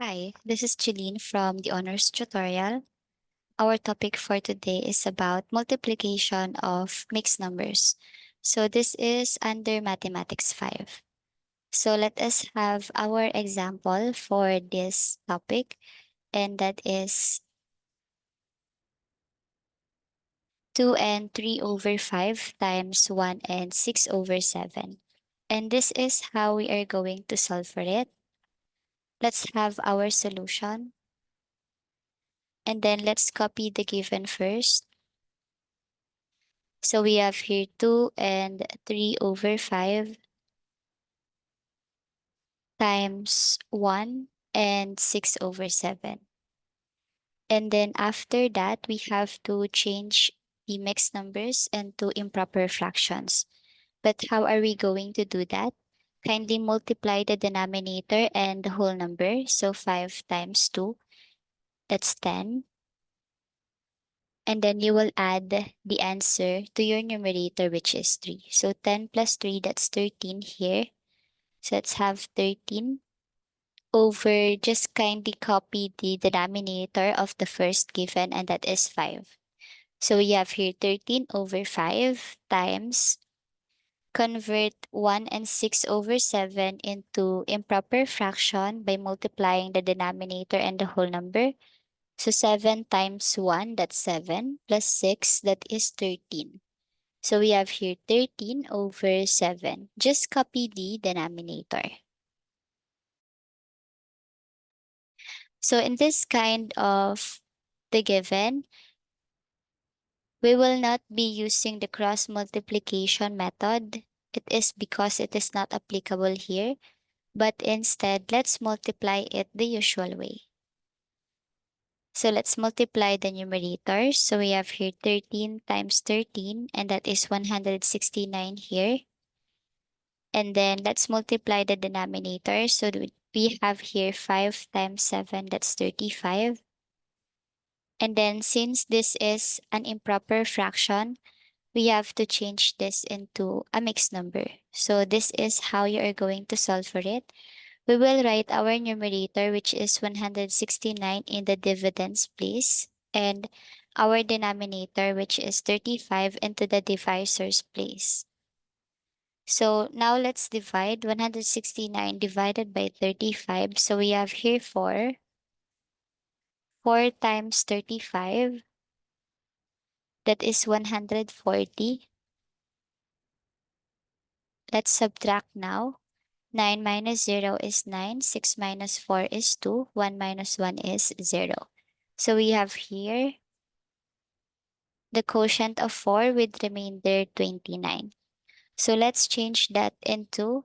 Hi, this is Jeline from the Honors Tutorial. Our topic for today is about multiplication of mixed numbers. So this is under Mathematics 5. So let us have our example for this topic, and that is 2 and 3 over 5 times 1 and 6 over 7. And this is how we are going to solve for it. Let's have our solution, and then let's copy the given first. So we have here 2 and 3 over 5 times 1 and 6 over 7. And then after that, we have to change the mixed numbers into improper fractions. But how are we going to do that? Kindly multiply the denominator and the whole number. So 5 times 2, that's 10. And then you will add the answer to your numerator, which is 3. So 10 plus 3, that's 13 here. So let's have 13 over, just kindly copy the denominator of the first given, and that is 5. So we have here 13 over 5 times, convert 1 and 6 over 7 into improper fraction by multiplying the denominator and the whole number. So 7 times 1, that's 7, plus 6, that is 13. So we have here 13 over 7. Just copy the denominator. So in this kind of the given, we will not be using the cross multiplication method. It is because it is not applicable here, but instead let's multiply it the usual way. So let's multiply the numerators. So we have here 13 times 13, and that is 169 here. And then let's multiply the denominator. So we have here 5 times 7, that's 35. And then since this is an improper fraction, we have to change this into a mixed number. So this is how you are going to solve for it. We will write our numerator, which is 169, in the dividends place, and our denominator, which is 35, into the divisors place. So now let's divide 169 divided by 35. So we have here 4. 4 times 35, that is 140. Let's subtract now. 9 minus 0 is 9, 6 minus 4 is 2, 1 minus 1 is 0. So we have here the quotient of 4 with remainder 29. So let's change that into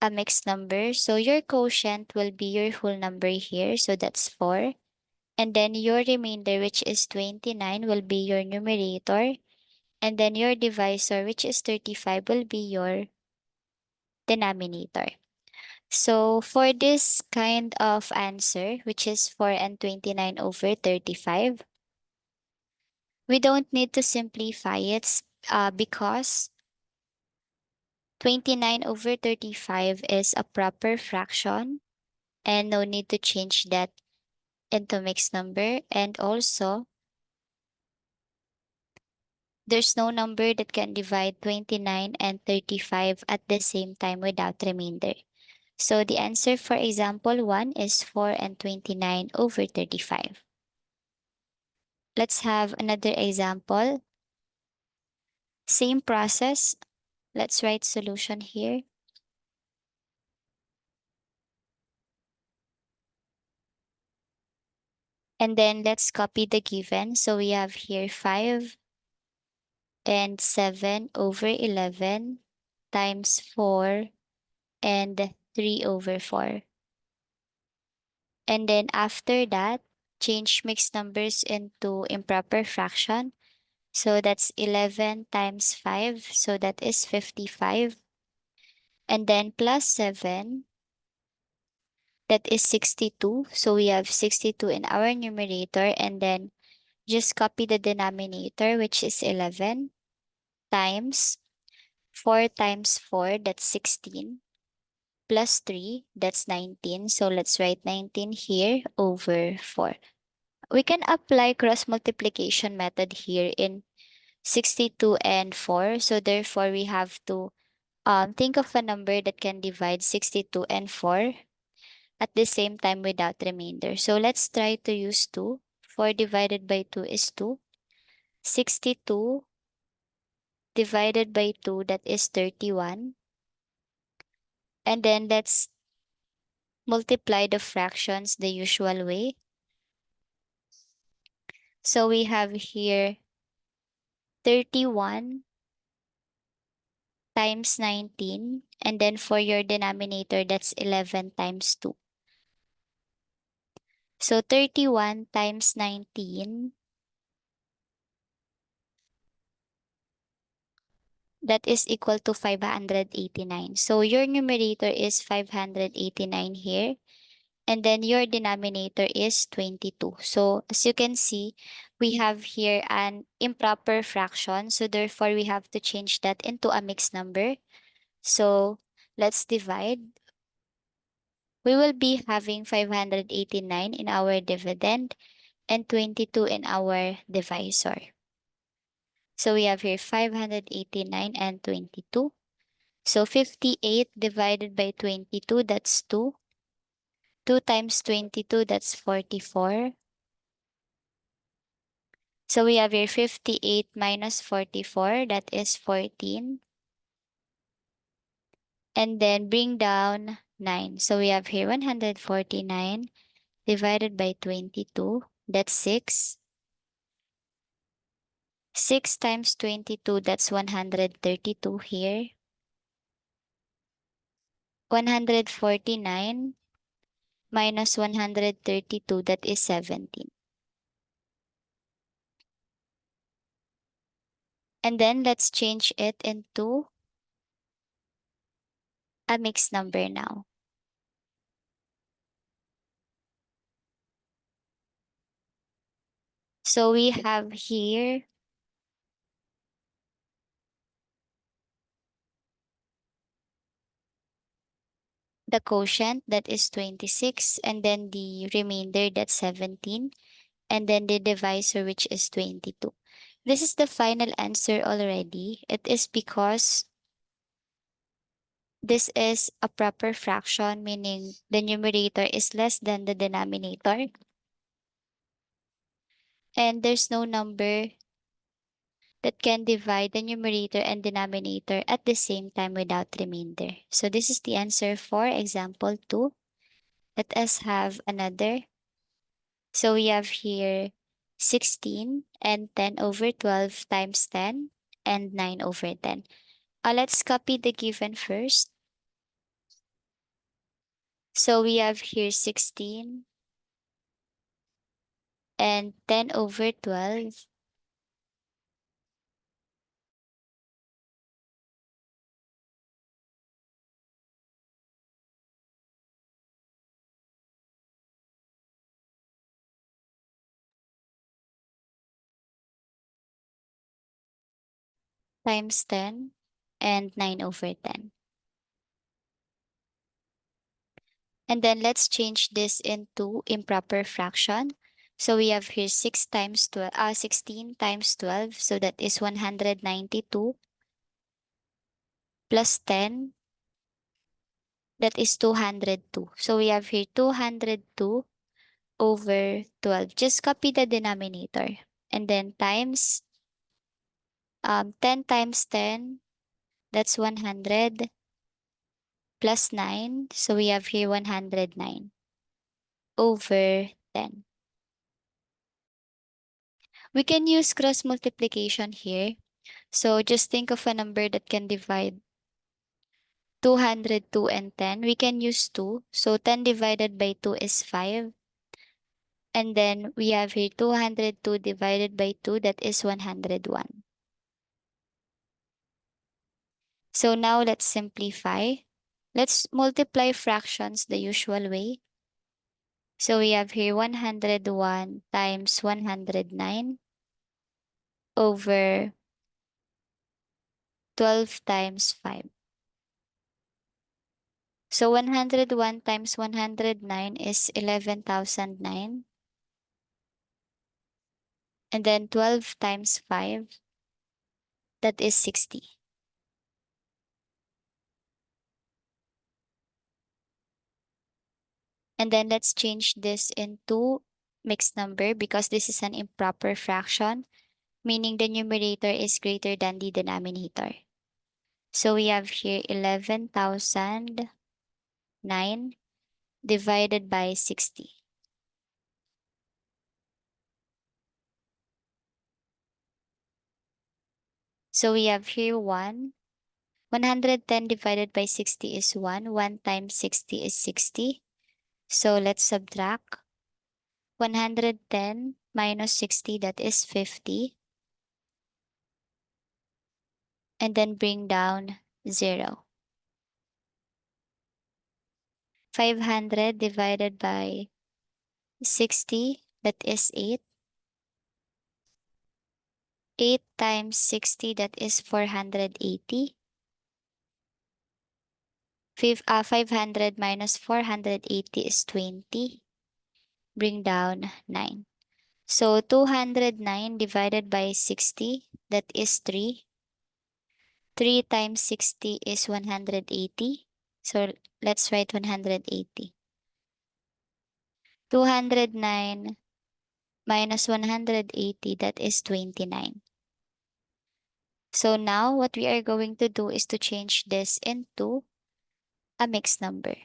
a mixed number. So your quotient will be your whole number here, so that's 4. And then your remainder, which is 29, will be your numerator. And then your divisor, which is 35, will be your denominator. So for this kind of answer, which is 4 and 29 over 35, we don't need to simplify it because 29 over 35 is a proper fraction, and no need to change that into mixed number. And also, there's no number that can divide 29 and 35 at the same time without remainder. So the answer for example 1 is 4 and 29 over 35. Let's have another example. Same process. Let's write solution here. And then let's copy the given. So we have here 5 and 7 over 11 times 4 and 3 over 4. And then after that, change mixed numbers into improper fraction. So that's 11 times 5, so that is 55. And then plus 7, that is 62. So we have 62 in our numerator, and then just copy the denominator, which is 11, times 4 times 4, that's 16. plus 3, that's 19. So let's write 19 here over 4. We can apply cross multiplication method here in 62 and 4. So therefore, we have to think of a number that can divide 62 and 4 at the same time without remainder. So let's try to use 2. 4 divided by 2 is 2. 62 divided by 2, that is 31. And then let's multiply the fractions the usual way. So we have here 31 times 19. And then for your denominator, that's 11 times 2. So 31 times 19, that is equal to 589. So your numerator is 589 here. And then your denominator is 22. So as you can see, we have here an improper fraction. So therefore, we have to change that into a mixed number. So let's divide. We will be having 589 in our dividend and 22 in our divisor. So we have here 589 and 22. So 58 divided by 22, that's 2. 2 times 22, that's 44. So we have here 58 minus 44, that is 14. And then bring down 9. So we have here 149 divided by 22, that's 6. 6 times 22, that's 132 here. 149 minus 132, that is 17. And then let's change it into a mixed number now. So we have here the quotient, that is 26, and then the remainder, that's 17, and then the divisor, which is 22. This is the final answer already. It is because this is a proper fraction, meaning the numerator is less than the denominator. And there's no number that can divide the numerator and denominator at the same time without remainder. So this is the answer for example 2. Let us have another. So we have here 16 and 10 over 12 times 10 and 9 over 10. Let's copy the given first. So we have here 16 and 10 over 12 times 10 and 9 over 10. And then let's change this into improper fraction. So we have here 16 times 12. So that is 192 plus 10. That is 202. So we have here 202 over 12. Just copy the denominator. And then times 10 times 10. That's 100 plus 9. So we have here 109 over 10. We can use cross multiplication here. So just think of a number that can divide 202 and 10. We can use 2. So 10 divided by 2 is 5. And then we have here 202 divided by 2, that is 101. So now let's simplify. Let's multiply fractions the usual way. So we have here 101 times 109 over 12 times 5. So 101 times 109 is 11,009. And then 12 times 5, that is 60. And then let's change this into mixed number because this is an improper fraction, meaning the numerator is greater than the denominator. So we have here 11,009 divided by 60. So we have here 1. 110 divided by 60 is 1. 1 times 60 is 60. So let's subtract 110 minus 60, that is 50. And then bring down 0. 500 divided by 60, that is 8. 8 times 60, that is 480. 500 minus 480 is 20. Bring down 9. So 209 divided by 60, that is 3. 3 times 60 is 180. So let's write 180. 209 minus 180, that is 29. So now what we are going to do is to change this into a mixed number.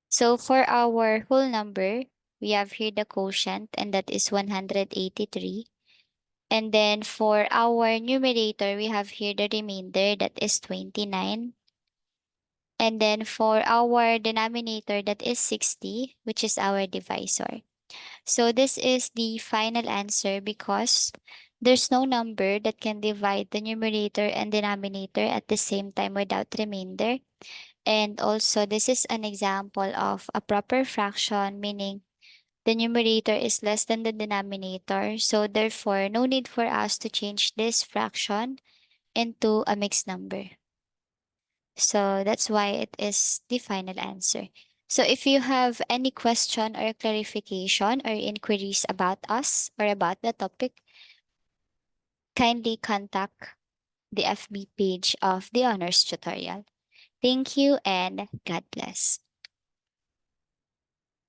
So for our whole number, we have here the quotient, and that is 183. And then for our numerator, we have here the remainder, that is 29. And then for our denominator, that is 60, which is our divisor. So this is the final answer because there's no number that can divide the numerator and denominator at the same time without remainder. And also, this is an example of a proper fraction, meaning the numerator is less than the denominator. So therefore, no need for us to change this fraction into a mixed number. So that's why it is the final answer. So if you have any question or clarification or inquiries about us or about the topic, kindly contact the FB page of the Honors Tutorial. Thank you and God bless.